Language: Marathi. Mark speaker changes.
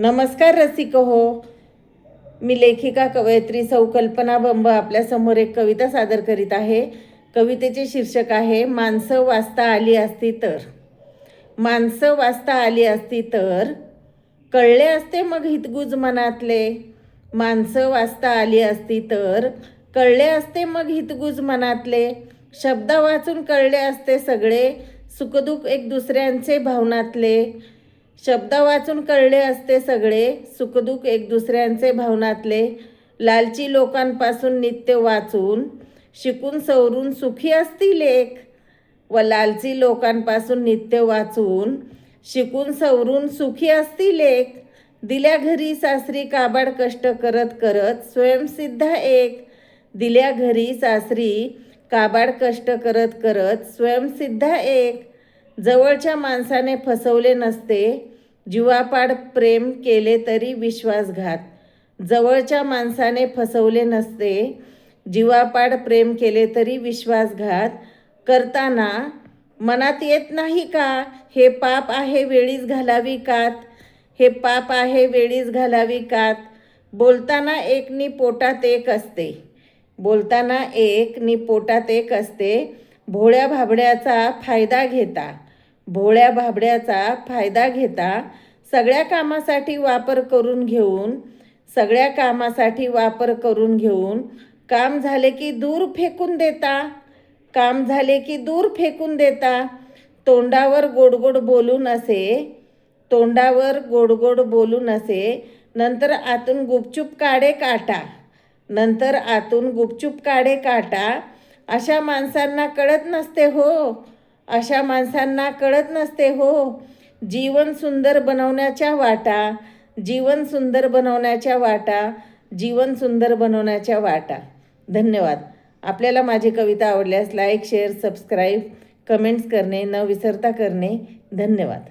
Speaker 1: नमस्कार रसिक हो. मी लेखिका कवयित्री सौ कल्पना बंब आपल्यासमोर एक कविता सादर करीत आहे. कवितेचे शीर्षक आहे माणसं वाचता आली असती तर. माणसं वाचता आली असती तर कळले असते मग हितगुज मनातले. माणसं वाचता आली असती तर कळले असते मग हितगुज मनातले. शब्द वाचून कळले असते सगळे सुखदुःख एक दुसऱ्यांचे भावनातले. शब्द वाचून कळले असते सगळे सुखदुःख एक दुसऱ्यांचे भावनातले. लालची लोकांपासून नित्य वाचून शिकून सवरून सुखी असती लेख. व लालची लोकांपासून नित्य वाचून शिकून सवरून सुखी असती लेख. दिल्या घरी सासरी काबाड कष्ट करत करत स्वयंसिद्ध एक. दिल्या घरी सासरी काबाड कष्ट करत करत स्वयंसिद्ध एक. जवळच्या माणसाने फसवले नसते जीवापाड प्रेम केले तरी विश्वासघात. जवळच्या माणसाने फसवले नसते जीवापाड प्रेम केले तरी विश्वासघात. करताना मनात येत नाही का हे पाप आहे वेळीच घालावी कात. हे पाप आहे वेळीच घालावी कात. बोलताना एक नि पोटात एक असते. बोलताना एक नि पोटात एक असते. भोळ्या भाबड्याचा फायदा घेता. भोळ्या भाबड्याचा फायदा घेता. सगळ्या कामासाठी वापर करून घेऊन सगळ्या कामासाठी वापर करून घेऊन काम झाले की दूर फेकून देता. काम झाले की दूर फेकून देता. तोंडावर गोडगोड बोलून असे तोंडावर गोडगोड बोलून असे नंतर आतून गुपचूप काढे काटा. नंतर आतून गुपचूप काढे काटा. अशा माणसांना कळत नसते हो. अशा माणसांना कळत नसते हो. जीवन सुंदर बनवण्याच्या वाटा. जीवन सुंदर बनवण्याच्या वाटा. जीवन सुंदर बनवण्याच्या वाटा. धन्यवाद. आपल्याला माझी कविता आवडल्यास लाईक शेअर सबस्क्राईब कमेंट्स करणे न विसरता करणे. धन्यवाद.